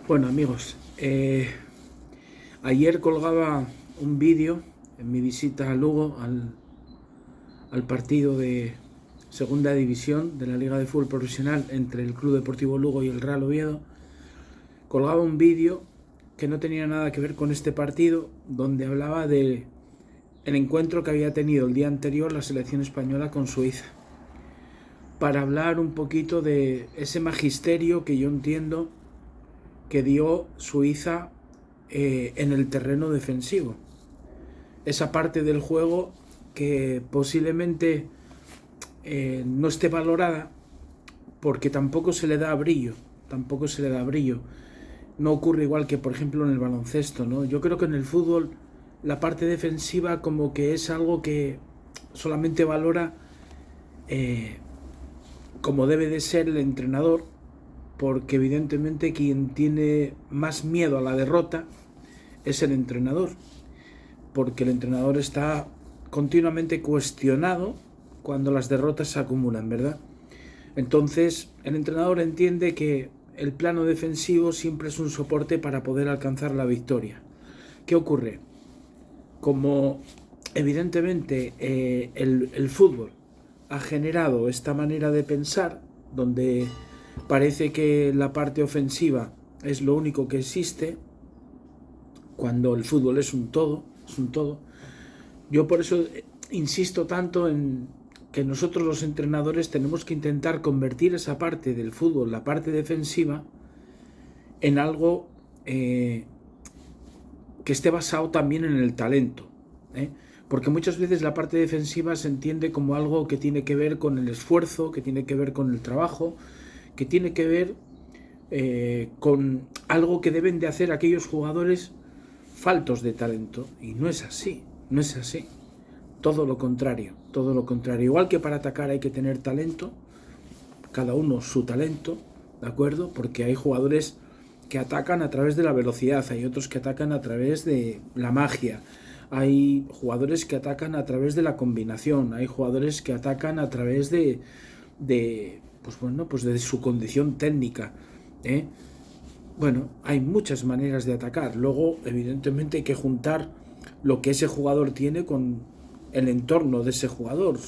Bueno, amigos, ayer colgaba un vídeo en mi visita a Lugo al partido de segunda división de la Liga de Fútbol Profesional entre el Club Deportivo Lugo y el Real Oviedo. Colgaba un vídeo que no tenía nada que ver con este partido, donde hablaba de el encuentro que había tenido el día anterior la selección española con Suiza, para hablar un poquito de ese magisterio que yo entiendo que dio Suiza en el terreno defensivo. Esa parte del juego que posiblemente no esté valorada porque tampoco se le da brillo. No ocurre igual que, por ejemplo, en el baloncesto, ¿no? Yo creo que en el fútbol la parte defensiva como que es algo que solamente valora como debe de ser el entrenador, porque evidentemente quien tiene más miedo a la derrota es el entrenador, porque el entrenador está continuamente cuestionado cuando las derrotas se acumulan, ¿verdad? Entonces el entrenador entiende que el plano defensivo siempre es un soporte para poder alcanzar la victoria. ¿Qué ocurre? Como evidentemente el fútbol ha generado esta manera de pensar, donde parece que la parte ofensiva es lo único que existe, cuando el fútbol es un todo. Yo por eso insisto tanto en que nosotros los entrenadores tenemos que intentar convertir esa parte del fútbol, la parte defensiva, en algo que esté basado también en el talento, porque muchas veces la parte defensiva se entiende como algo que tiene que ver con el esfuerzo, que tiene que ver con el trabajo, que tiene que ver con algo que deben de hacer aquellos jugadores faltos de talento, y no es así. Todo lo contrario. Igual que para atacar hay que tener talento, cada uno su talento, ¿de acuerdo? Porque hay jugadores que atacan a través de la velocidad, hay otros que atacan a través de la magia, hay jugadores que atacan a través de la combinación, hay jugadores que atacan a través de su condición técnica, Bueno, hay muchas maneras de atacar. Luego, evidentemente, hay que juntar lo que ese jugador tiene con el entorno de ese jugador,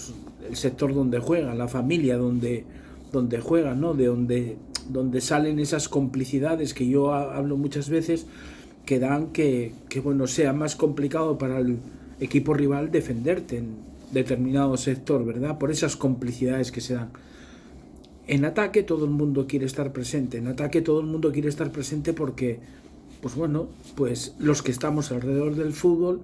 el sector donde juega, la familia donde juega, ¿no? De donde salen esas complicidades que yo hablo muchas veces, que dan que sea más complicado para el equipo rival defenderte en determinado sector, ¿verdad? Por esas complicidades que se dan. En ataque todo el mundo quiere estar presente. Porque, pues los que estamos alrededor del fútbol,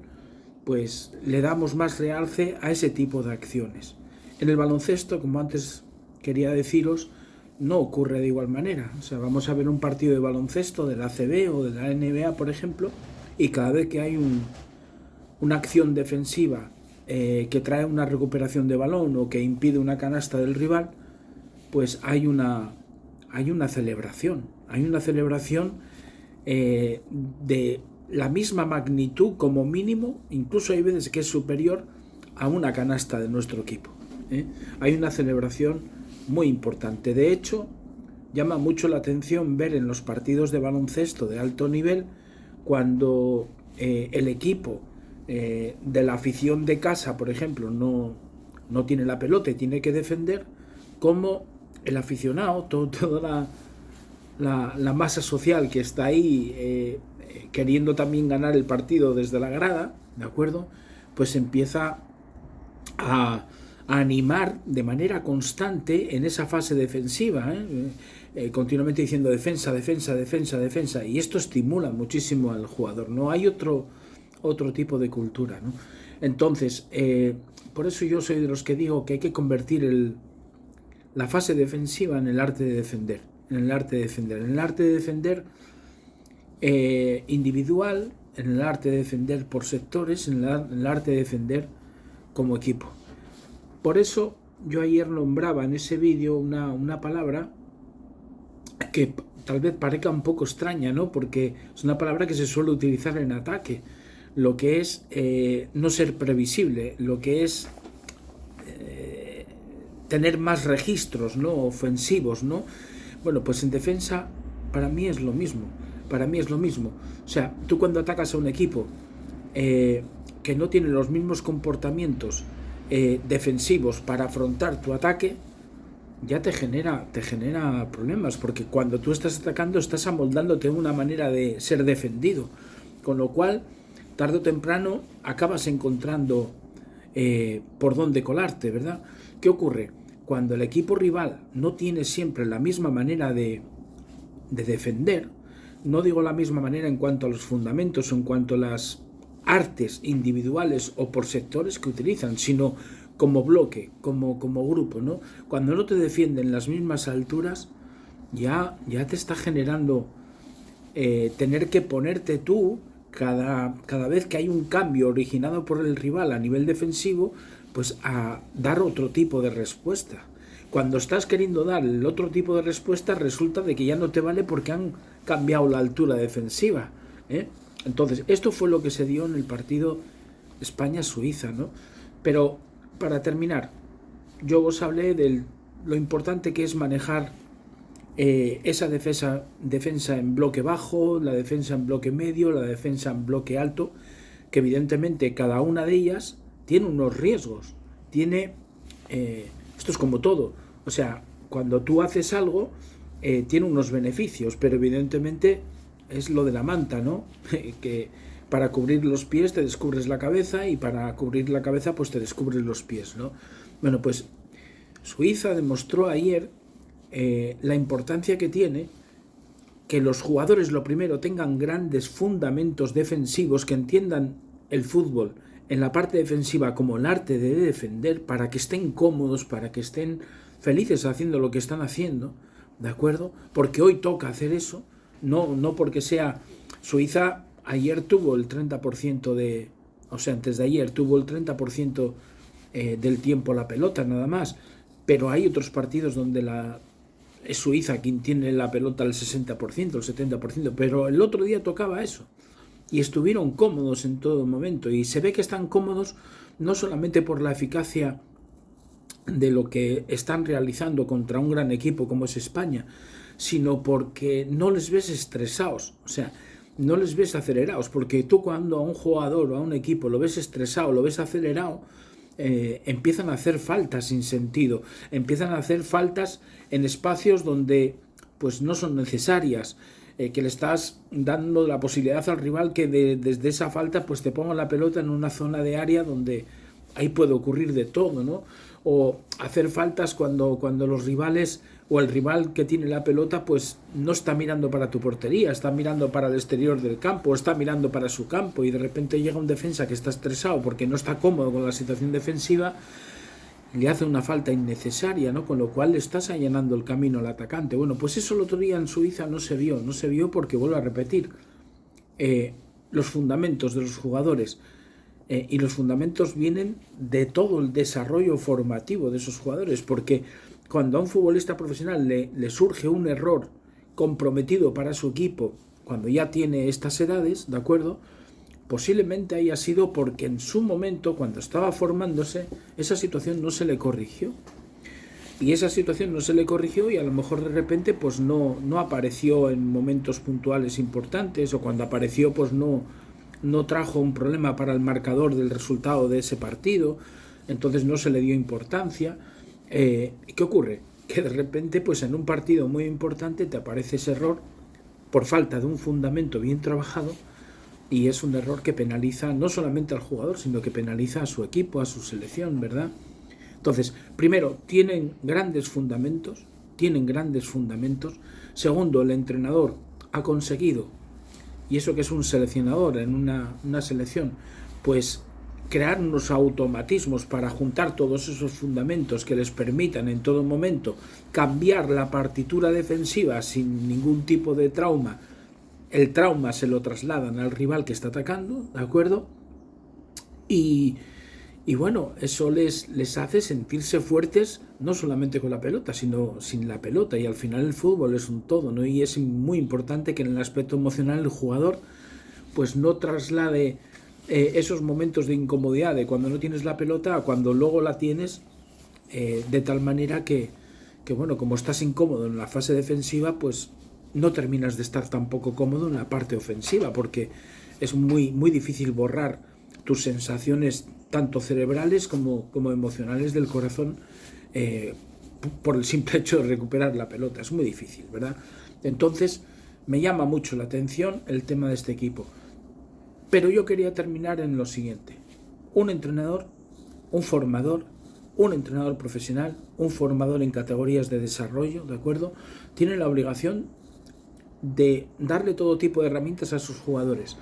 pues le damos más realce a ese tipo de acciones. En el baloncesto, como antes quería deciros, no ocurre de igual manera. O sea, vamos a ver un partido de baloncesto de la ACB o de la NBA, por ejemplo, y cada vez que hay una acción defensiva que trae una recuperación de balón o que impide una canasta del rival, pues hay una celebración. De la misma magnitud como mínimo, incluso hay veces que es superior a una canasta de nuestro equipo. Hay una celebración muy importante. De hecho, llama mucho la atención ver en los partidos de baloncesto de alto nivel, cuando el equipo de la afición de casa, por ejemplo, no tiene la pelota y tiene que defender, como el aficionado, toda la masa social que está ahí queriendo también ganar el partido desde la grada, ¿de acuerdo? Pues empieza a animar de manera constante en esa fase defensiva, continuamente diciendo defensa, y esto estimula muchísimo al jugador. No hay otro tipo de cultura, ¿no? Entonces, por eso yo soy de los que digo que hay que convertir la fase defensiva en el arte de defender. En el arte de defender individual, en el arte de defender por sectores, en el arte de defender como equipo. Por eso yo ayer nombraba en ese vídeo una palabra que tal vez parezca un poco extraña, ¿no? Porque es una palabra que se suele utilizar en ataque, lo que es no ser previsible, lo que es tener más registros, ¿no? Ofensivos, ¿no? Bueno, pues en defensa para mí es lo mismo. para mí es lo mismo. O sea, tú cuando atacas a un equipo que no tiene los mismos comportamientos defensivos para afrontar tu ataque, ya te genera problemas, porque cuando tú estás atacando estás amoldándote una manera de ser defendido, con lo cual tarde o temprano acabas encontrando por dónde colarte, ¿verdad? ¿Qué ocurre? Cuando el equipo rival no tiene siempre la misma manera de defender, no digo la misma manera en cuanto a los fundamentos o en cuanto a las artes individuales o por sectores que utilizan, sino como bloque, como grupo, ¿no? Cuando no te defienden las mismas alturas, ya te está generando tener que ponerte tú cada vez que hay un cambio originado por el rival a nivel defensivo, pues a dar otro tipo de respuesta. Cuando estás queriendo dar el otro tipo de respuesta, resulta de que ya no te vale porque han cambiado la altura defensiva, ¿eh? Entonces, esto fue lo que se dio en el partido España-Suiza, ¿no? Pero, para terminar, yo os hablé de lo importante que es manejar esa defensa en bloque bajo, la defensa en bloque medio, la defensa en bloque alto, que evidentemente cada una de ellas tiene unos riesgos, esto es como todo, o sea, cuando tú haces algo, tiene unos beneficios, pero evidentemente es lo de la manta, ¿no? Que para cubrir los pies te descubres la cabeza y para cubrir la cabeza pues te descubres los pies, ¿no? Bueno, pues Suiza demostró ayer la importancia que tiene que los jugadores, lo primero, tengan grandes fundamentos defensivos, que entiendan el fútbol en la parte defensiva como el arte de defender, para que estén cómodos, para que estén felices haciendo lo que están haciendo, ¿de acuerdo? Porque hoy toca hacer eso, no porque sea... Suiza ayer tuvo el 30% antes de ayer tuvo el 30% del tiempo la pelota, nada más, pero hay otros partidos donde es Suiza quien tiene la pelota al 60%, el 70%, pero el otro día tocaba eso. Y estuvieron cómodos en todo momento. Y se ve que están cómodos no solamente por la eficacia de lo que están realizando contra un gran equipo como es España, sino porque no les ves estresados. O sea, no les ves acelerados. Porque tú cuando a un jugador o a un equipo lo ves estresado, lo ves acelerado, empiezan a hacer faltas sin sentido, empiezan a hacer faltas en espacios donde pues no son necesarias, que le estás dando la posibilidad al rival que desde esa falta pues te ponga la pelota en una zona de área donde ahí puede ocurrir de todo, ¿no? O hacer faltas cuando los rivales o el rival que tiene la pelota pues no está mirando para tu portería, está mirando para el exterior del campo, está mirando para su campo, y de repente llega un defensa que está estresado porque no está cómodo con la situación defensiva, le hace una falta innecesaria, ¿no? Con lo cual le estás allanando el camino al atacante. Bueno, pues eso el otro día en Suiza no se vio porque, vuelvo a repetir, los fundamentos de los jugadores, y los fundamentos vienen de todo el desarrollo formativo de esos jugadores, porque cuando a un futbolista profesional le surge un error comprometido para su equipo, cuando ya tiene estas edades, ¿de acuerdo?, posiblemente haya sido porque en su momento, cuando estaba formándose, esa situación no se le corrigió. Y esa situación no se le corrigió y a lo mejor de repente pues no apareció en momentos puntuales importantes, o cuando apareció pues no trajo un problema para el marcador del resultado de ese partido, entonces no se le dio importancia. ¿Qué ocurre? Que de repente pues en un partido muy importante te aparece ese error por falta de un fundamento bien trabajado, y es un error que penaliza no solamente al jugador, sino que penaliza a su equipo, a su selección, ¿verdad? Entonces, primero, tienen grandes fundamentos. Segundo, el entrenador ha conseguido, y eso que es un seleccionador en una selección, pues crear unos automatismos para juntar todos esos fundamentos que les permitan en todo momento cambiar la partitura defensiva sin ningún tipo de trauma. El trauma se lo trasladan al rival que está atacando, ¿de acuerdo? Y bueno, eso les hace sentirse fuertes, no solamente con la pelota, sino sin la pelota. Y al final el fútbol es un todo, ¿no? Y es muy importante que en el aspecto emocional el jugador pues no traslade esos momentos de incomodidad de cuando no tienes la pelota a cuando luego la tienes, de tal manera que bueno, como estás incómodo en la fase defensiva, pues no terminas de estar tampoco cómodo en la parte ofensiva, porque es muy, muy difícil borrar tus sensaciones tanto cerebrales como emocionales del corazón por el simple hecho de recuperar la pelota. Es muy difícil, ¿verdad? Entonces me llama mucho la atención el tema de este equipo. Pero yo quería terminar en lo siguiente: un entrenador, un formador, un entrenador profesional, un formador en categorías de desarrollo, ¿de acuerdo? Tiene la obligación de darle todo tipo de herramientas a sus jugadores.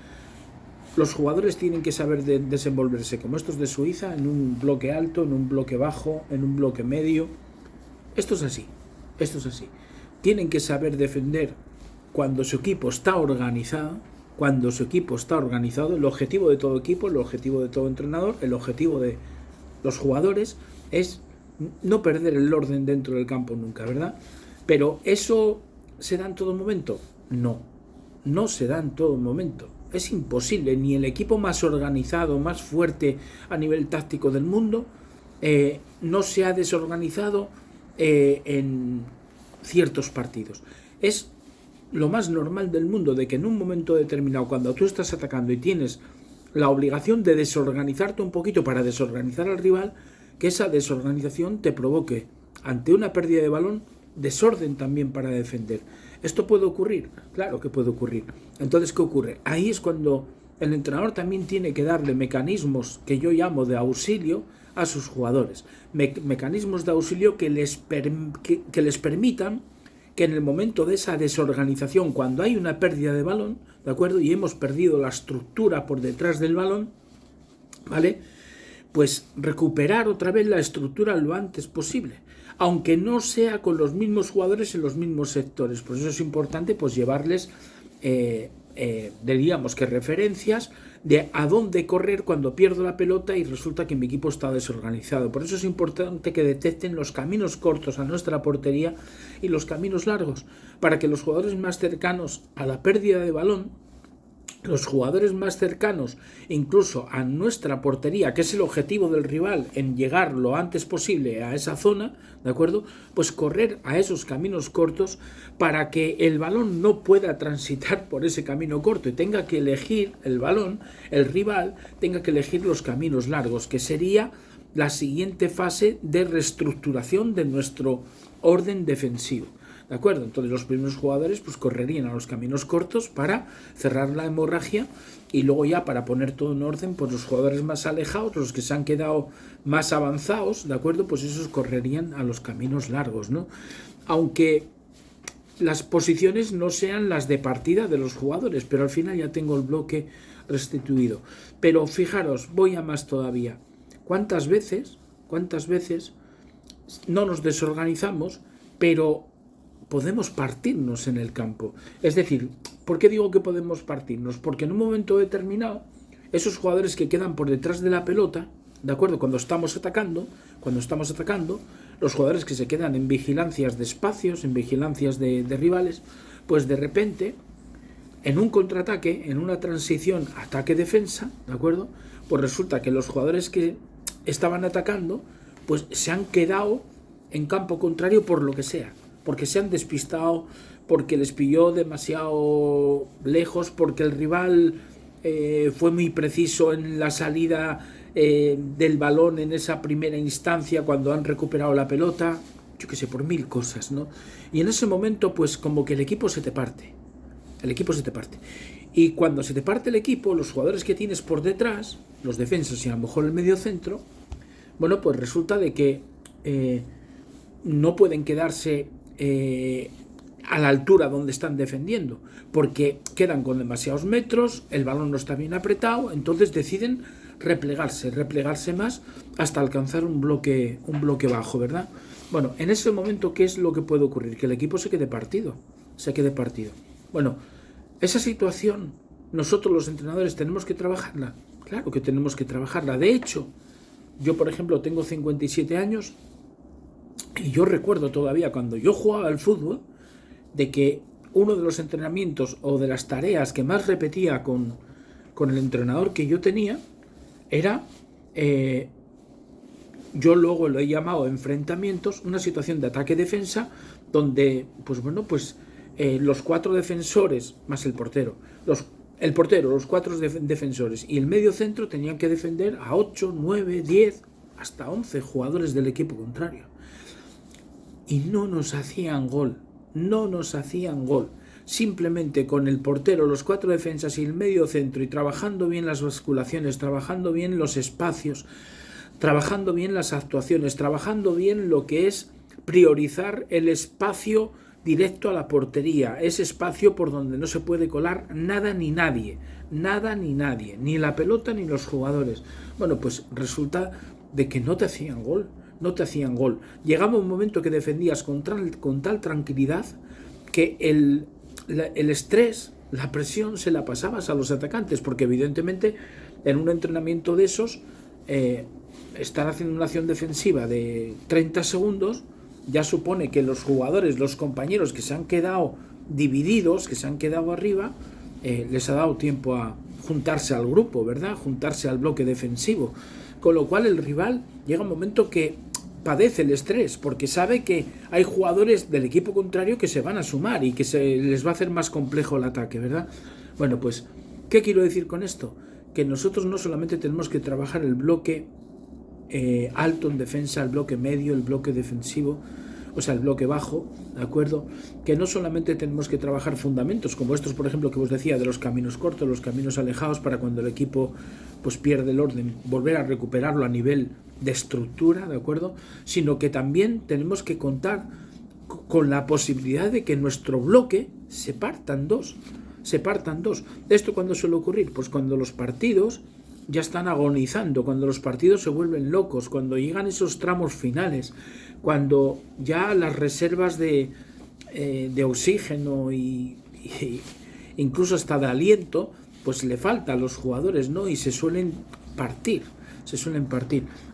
Los jugadores tienen que saber desenvolverse como estos de Suiza, en un bloque alto, en un bloque bajo, en un bloque medio. Esto es así. Tienen que saber defender cuando su equipo está organizado. El objetivo de todo equipo, el objetivo de todo entrenador, el objetivo de los jugadores es no perder el orden dentro del campo nunca, ¿verdad? Pero ¿eso se da en todo momento? No se da en todo momento. Es imposible. Ni el equipo más organizado, más fuerte a nivel táctico del mundo no se ha desorganizado en ciertos partidos. Es lo más normal del mundo de que en un momento determinado, cuando tú estás atacando y tienes la obligación de desorganizarte un poquito para desorganizar al rival, que esa desorganización te provoque, ante una pérdida de balón, desorden también para defender. ¿Esto puede ocurrir? Claro que puede ocurrir. Entonces, ¿qué ocurre? Ahí es cuando el entrenador también tiene que darle mecanismos que yo llamo de auxilio a sus jugadores. Mecanismos de auxilio que les permitan que en el momento de esa desorganización, cuando hay una pérdida de balón, ¿de acuerdo? Y hemos perdido la estructura por detrás del balón, ¿vale? Pues recuperar otra vez la estructura lo antes posible, aunque no sea con los mismos jugadores en los mismos sectores. Por eso es importante pues llevarles, diríamos que referencias de a dónde correr cuando pierdo la pelota y resulta que mi equipo está desorganizado. Por eso es importante que detecten los caminos cortos a nuestra portería y los caminos largos, para que los jugadores más cercanos a la pérdida de balón, los jugadores más cercanos incluso a nuestra portería, que es el objetivo del rival en llegar lo antes posible a esa zona, ¿de acuerdo? Pues correr a esos caminos cortos para que el balón no pueda transitar por ese camino corto y tenga que elegir el balón, el rival tenga que elegir los caminos largos, que sería la siguiente fase de reestructuración de nuestro orden defensivo. ¿De acuerdo? Entonces los primeros jugadores pues correrían a los caminos cortos para cerrar la hemorragia y luego ya para poner todo en orden, pues los jugadores más alejados, los que se han quedado más avanzados, ¿de acuerdo? Pues esos correrían a los caminos largos, ¿no? Aunque las posiciones no sean las de partida de los jugadores, pero al final ya tengo el bloque restituido. Pero fijaros, voy a más todavía. ¿Cuántas veces no nos desorganizamos, pero podemos partirnos en el campo? Es decir, ¿por qué digo que podemos partirnos? Porque en un momento determinado, esos jugadores que quedan por detrás de la pelota, ¿de acuerdo? Cuando estamos atacando, los jugadores que se quedan en vigilancias de espacios, en vigilancias de rivales, pues de repente, en un contraataque, en una transición ataque-defensa, ¿de acuerdo? Pues resulta que los jugadores que estaban atacando, pues se han quedado en campo contrario por lo que sea, porque se han despistado, porque les pilló demasiado lejos, porque el rival fue muy preciso en la salida del balón en esa primera instancia cuando han recuperado la pelota, yo qué sé, por mil cosas, ¿no? Y en ese momento pues como que el equipo se te parte, y cuando se te parte el equipo, los jugadores que tienes por detrás, los defensas y a lo mejor el medio centro, bueno, pues resulta de que no pueden quedarse a la altura donde están defendiendo, porque quedan con demasiados metros, el balón no está bien apretado, entonces deciden replegarse más hasta alcanzar un bloque bajo, ¿verdad? Bueno, en ese momento, ¿qué es lo que puede ocurrir? Que el equipo se quede partido. Bueno, esa situación nosotros los entrenadores tenemos que trabajarla. Claro que tenemos que trabajarla. De hecho, yo por ejemplo tengo 57 años y yo recuerdo todavía cuando yo jugaba al fútbol de que uno de los entrenamientos o de las tareas que más repetía con el entrenador que yo tenía era, yo luego lo he llamado enfrentamientos, una situación de ataque-defensa donde, pues bueno, pues los 4 defensores, más el portero, los 4 defensores y el medio centro tenían que defender a 8, 9, 10, hasta 11 jugadores del equipo contrario. Y no nos hacían gol. Simplemente con el portero, los 4 defensas y el medio centro, y trabajando bien las basculaciones, trabajando bien los espacios, trabajando bien las actuaciones, trabajando bien lo que es priorizar el espacio directo a la portería, ese espacio por donde no se puede colar nada ni nadie, ni la pelota ni los jugadores. Bueno, pues resulta de que no te hacían gol. Llegaba un momento que defendías con tal tranquilidad que el estrés, la presión se la pasabas a los atacantes, porque evidentemente en un entrenamiento de esos, estar haciendo una acción defensiva de 30 segundos ya supone que los jugadores, los compañeros que se han quedado divididos, que se han quedado arriba, les ha dado tiempo a juntarse al grupo, ¿verdad? Juntarse al bloque defensivo. Con lo cual el rival llega un momento que padece el estrés, porque sabe que hay jugadores del equipo contrario que se van a sumar y que se les va a hacer más complejo el ataque, ¿verdad? Bueno, pues, ¿qué quiero decir con esto? Que nosotros no solamente tenemos que trabajar el bloque alto en defensa, el bloque medio, el bloque defensivo, o sea, el bloque bajo, ¿de acuerdo? Que no solamente tenemos que trabajar fundamentos, como estos, por ejemplo, que os decía, de los caminos cortos, los caminos alejados, para cuando el equipo pues pierde el orden, volver a recuperarlo a nivel de estructura, ¿de acuerdo? Sino que también tenemos que contar con la posibilidad de que nuestro bloque se partan dos. ¿Esto cuándo suele ocurrir? Pues cuando los partidos ya están agonizando, cuando los partidos se vuelven locos, cuando llegan esos tramos finales, cuando ya las reservas de oxígeno y incluso hasta de aliento, pues le falta a los jugadores, ¿no? Y se suelen partir.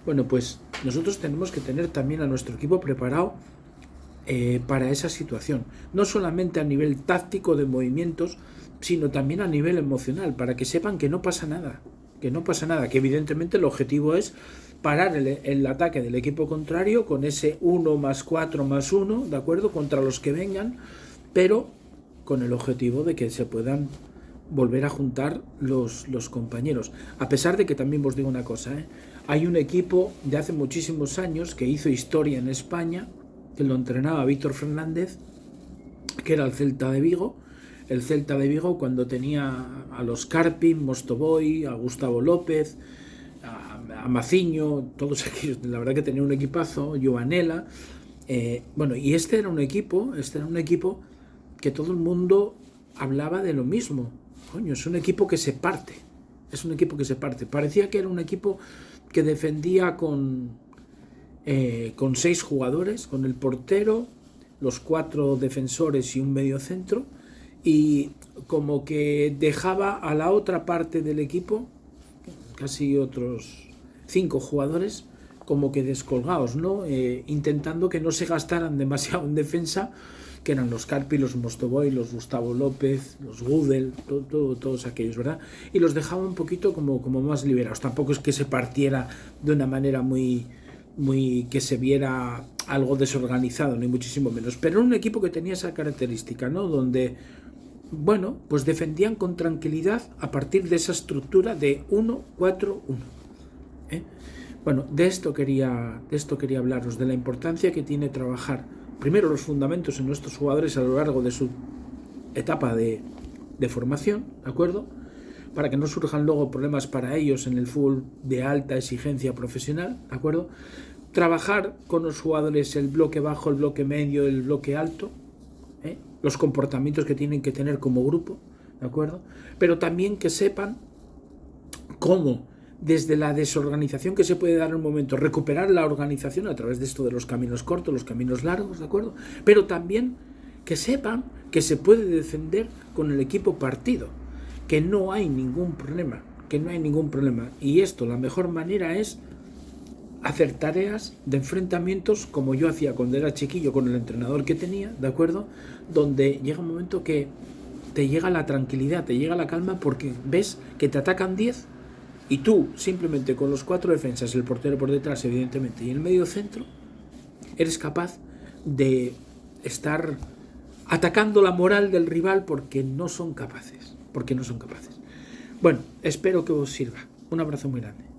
Bueno, pues nosotros tenemos que tener también a nuestro equipo preparado para esa situación, no solamente a nivel táctico de movimientos, sino también a nivel emocional, para que sepan que no pasa nada, que evidentemente el objetivo es parar el ataque del equipo contrario con ese 1 más 4 más 1, ¿de acuerdo?, contra los que vengan, pero con el objetivo de que se puedan volver a juntar los compañeros. A pesar de que también os digo una cosa, hay un equipo de hace muchísimos años que hizo historia en España, que lo entrenaba Víctor Fernández, que era el Celta de Vigo. El Celta de Vigo, cuando tenía a los Carpin, Mostovoy, a Gustavo López, a Maciño, todos aquellos, la verdad que tenía un equipazo, Giovanella, bueno, y este era un equipo que todo el mundo hablaba de lo mismo. Coño, es un equipo que se parte, parecía que era un equipo que defendía con 6 jugadores, con el portero, los 4 defensores y un medio centro, y como que dejaba a la otra parte del equipo, casi otros 5 jugadores, como que descolgados, ¿no? Intentando que no se gastaran demasiado en defensa, que eran los Carpi, los Mostovoy, los Gustavo López, los Gudel, todos aquellos, ¿verdad? Y los dejaba un poquito como más liberados. Tampoco es que se partiera de una manera muy que se viera algo desorganizado, ni muchísimo menos. Pero era un equipo que tenía esa característica, ¿no? Donde, bueno, pues defendían con tranquilidad a partir de esa estructura de 1-4-1. Bueno, de esto quería hablaros, de la importancia que tiene trabajar primero los fundamentos en nuestros jugadores a lo largo de su etapa de formación, ¿de acuerdo?, para que no surjan luego problemas para ellos en el fútbol de alta exigencia profesional, ¿de acuerdo? Trabajar con los jugadores el bloque bajo, el bloque medio, el bloque alto, los comportamientos que tienen que tener como grupo, ¿de acuerdo? Pero también que sepan cómo, desde la desorganización que se puede dar en un momento, recuperar la organización a través de esto de los caminos cortos, los caminos largos, ¿de acuerdo? Pero también que sepan que se puede defender con el equipo partido, que no hay ningún problema, y esto, la mejor manera es hacer tareas de enfrentamientos como yo hacía cuando era chiquillo con el entrenador que tenía, ¿de acuerdo?, donde llega un momento que te llega la tranquilidad, te llega la calma, porque ves que te atacan 10 y tú simplemente con los 4 defensas, el portero por detrás evidentemente y el medio centro, eres capaz de estar atacando la moral del rival porque no son capaces. Bueno, espero que os sirva. Un abrazo muy grande.